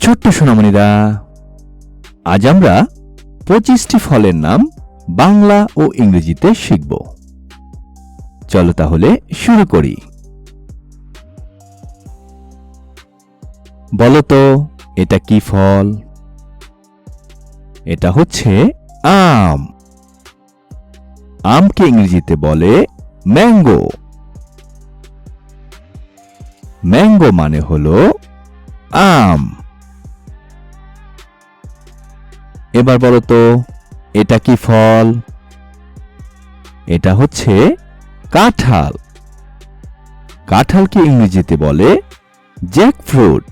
ছোট্ট সোনামণিরা, আজ আমরা 25টি ফলের নাম বাংলা ও ইংরেজিতে শিখব। চলো তাহলে শুরু করি। বলো তো এটা কি ফল? এটা হচ্ছে আম। আমকে ইংরেজিতে বলে ম্যাঙ্গো। ম্যাঙ্গো মানে হলো আম। এবার বলো তো এটা কি ফল? এটা হচ্ছে কাঁঠাল। কাঁঠালকে ইংরেজিতে বলে জ্যাকফ্রুট।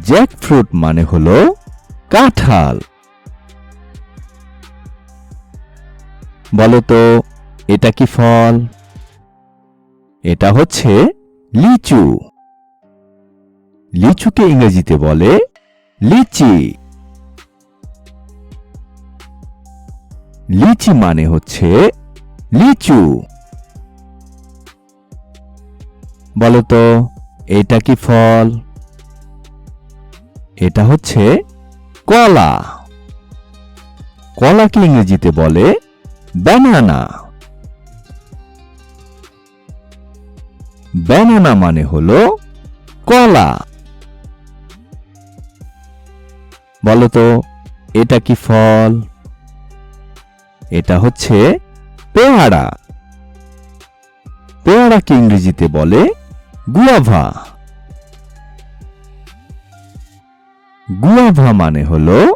জ্যাকফ্রুট মানে হলো কাঁঠাল। বলো তো এটা কি ফল? এটা হচ্ছে লিচু। লিচুকে ইংরেজিতে বলে লিচি। লিচি মানে হচ্ছে লিচু। বলো তো এটা কি ফল? এটা হচ্ছে কলা। কলাকে ইংরেজিতে বলে ব্যানানা। ব্যানানা মানে হলো কলা। বলো তো এটা কি ফল? এটা হচ্ছে পেয়ারা। পেয়ারাকে ইংরেজিতে বলে গুয়াভা। গুয়াভা মানে হলো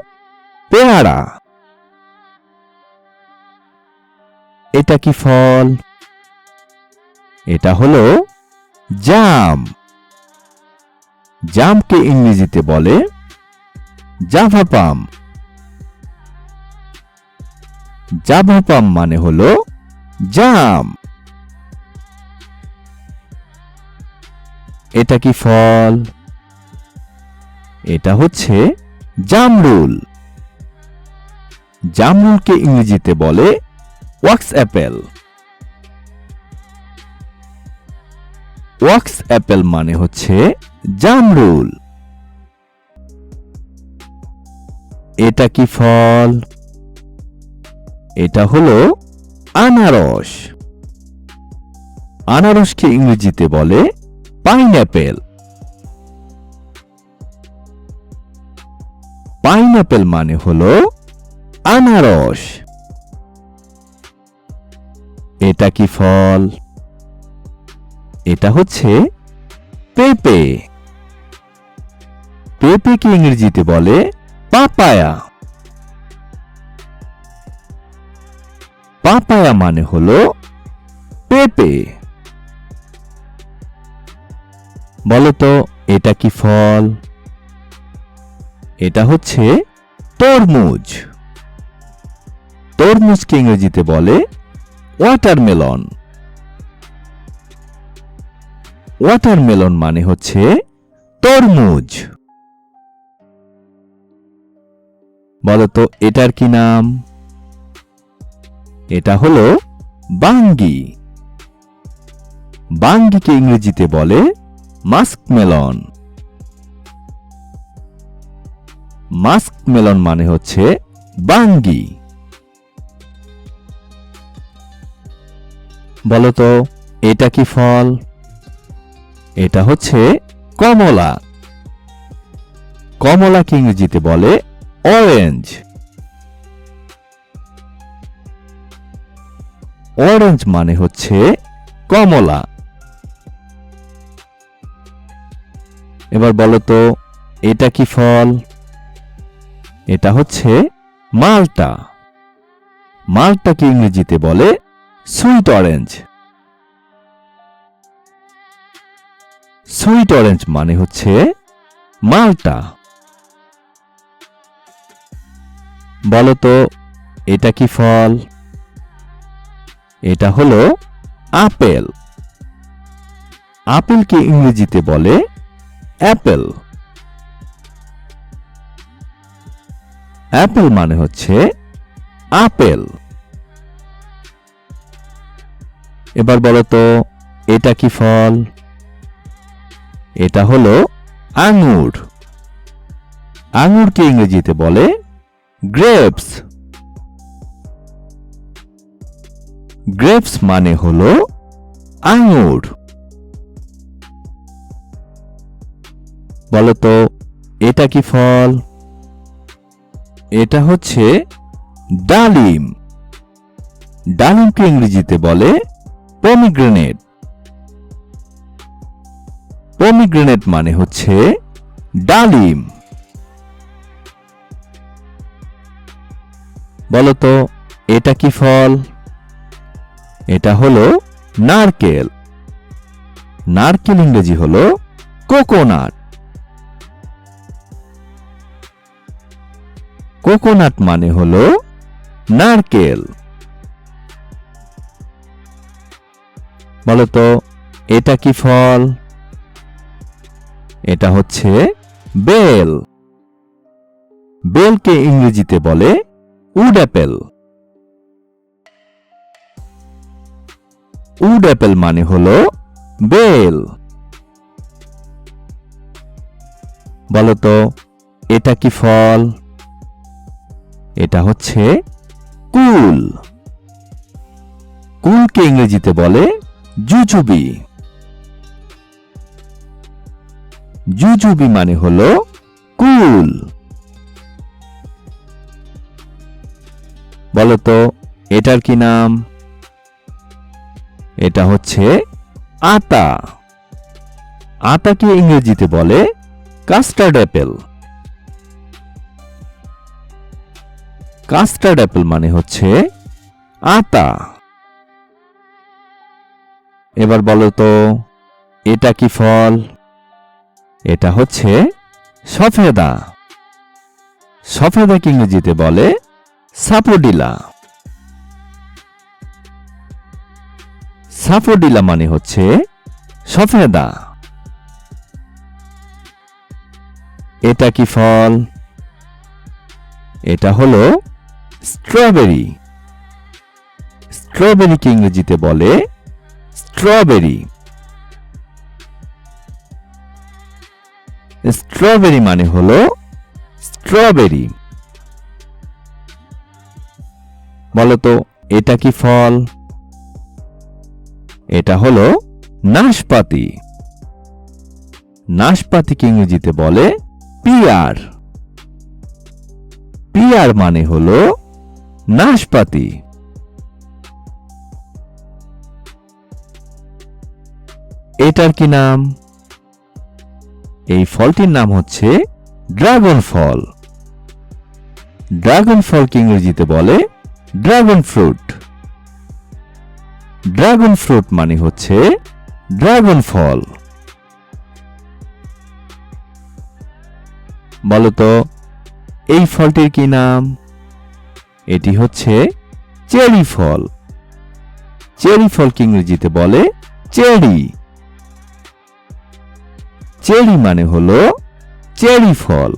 পেয়ারা। এটা কি ফল? এটা হলো জাম। জামকে ইংরেজিতে বলে জাভা পাম। জাভা পাম মানে হলো জাম। এটা কি ফল? এটা হচ্ছে জামরুল। জামরুলকে ইংরেজিতে বলে ওয়াক্স অ্যাপেল। ওয়াক্স অ্যাপেল মানে হচ্ছে জামরুল। এটা কি ফল? এটা হলো আনারস। আনারসকে ইংরেজিতে বলে পাইনঅ্যাপেল। পাইনঅ্যাপেল মানে হলো আনারস। এটা কি ফল? এটা হচ্ছে পেঁপে। পেঁপেকে ইংরেজিতে বলে পাপায়া। পাপায়া মানে হলো পেঁপে। বলো তো এটা কি ফল? এটা হচ্ছে তরমুজ। তরমুজকে ইংরেজিতে বলে ওয়াটারমেলন। ওয়াটারমেলন মানে হচ্ছে তরমুজ। বলো তো এটার কি নাম? এটা হলো বাঙ্গি। বাঙ্গিকে ইংরেজিতে বলে মাস্কমেলন। মাস্কমেলন মানে হচ্ছে বাঙ্গি। বলো তো এটা কি ফল? এটা হচ্ছে কমলা। কমলাকে ইংরেজিতে বলে অরেঞ্জ। অরেঞ্জ মানে হচ্ছে কমলা। এবার বলো তো এটা কি ফল? এটা হচ্ছে মালটা। মালটাকে ইংরেজিতে বলে সুইট অরেঞ্জ। সুইট অরেঞ্জ মানে হচ্ছে মালটা। বলো তো এটা কি ফল? এটা হলো আপেল। আপেলকে ইংরেজিতে বলে অ্যাপেল। অ্যাপেল মানে হচ্ছে আপেল। এবার বলো তো এটা কি ফল? এটা হলো আঙ্গুর। আঙ্গুরকে ইংরেজিতে বলে গ্রেপস। গ্রেপস মানে হলো আঙ্গুর। বলতো এটা কি ফল? এটা হচ্ছে ডালিম। ডালিমকে ইংরেজিতে বলে পমিগ্রেনেট। পমিগ্রেনেট মানে হচ্ছে ডালিম। বলতো এটা কি ফল? এটা হলো নারকেল। নারকেল ইংরেজি হলো কোকোনাট। কোকোনাট মানে হলো নারকেল। বলতো এটা কি ফল? এটা হচ্ছে বেল। বেলকে ইংরেজিতে বলে উড অ্যাপেল। উড অ্যাপেল মানে হলো বেল। বলতো এটা কি ফল? এটা হচ্ছে কুল। কুলকে ইংরেজিতে বলে জুজুবি। জুজুবি মানে হলো কুল। বলতো এটার কি নাম? এটা হচ্ছে আতা। আতাকে ইংরেজিতে বলে কাস্টার্ড অ্যাপেল। কাস্টার্ড অ্যাপেল মানে হচ্ছে আতা। এবার বলতো এটা কি ফল? এটা হচ্ছে সফেদা। সফেদাকে ইংরেজিতে বলে সাপোডিলা। সাপোডিলা মানে হচ্ছে সফেদা। এটা কি ফল? এটা হলো স্ট্রবেরি। স্ট্রবেরিকে ইংরেজিতে বলে স্ট্রবেরি। স্ট্রবেরি মানে হলো স্ট্রবেরি। বলতো এটা কি ফল? এটা হলো নাশপাতি। নাশপাতিকে ইংরেজিতে বলে পিয়ার। পিয়ার মানে হলো নাশপাতি। এটার কি নাম? এই ফলটির নাম হচ্ছে ড্রাগন ফল। ড্রাগন ফলকে ইংরেজিতে বলে ড্রাগন ফ্রুট। ড্রাগন ফ্রুট মানে হচ্ছে ড্রাগন ফল। বলতো এই ফলটির কি নাম? এটি হচ্ছে চেরি ফল। চেরি ফলকে ইংরেজিতে বলে চেরি। চেরি মানে হলো চেরি ফল।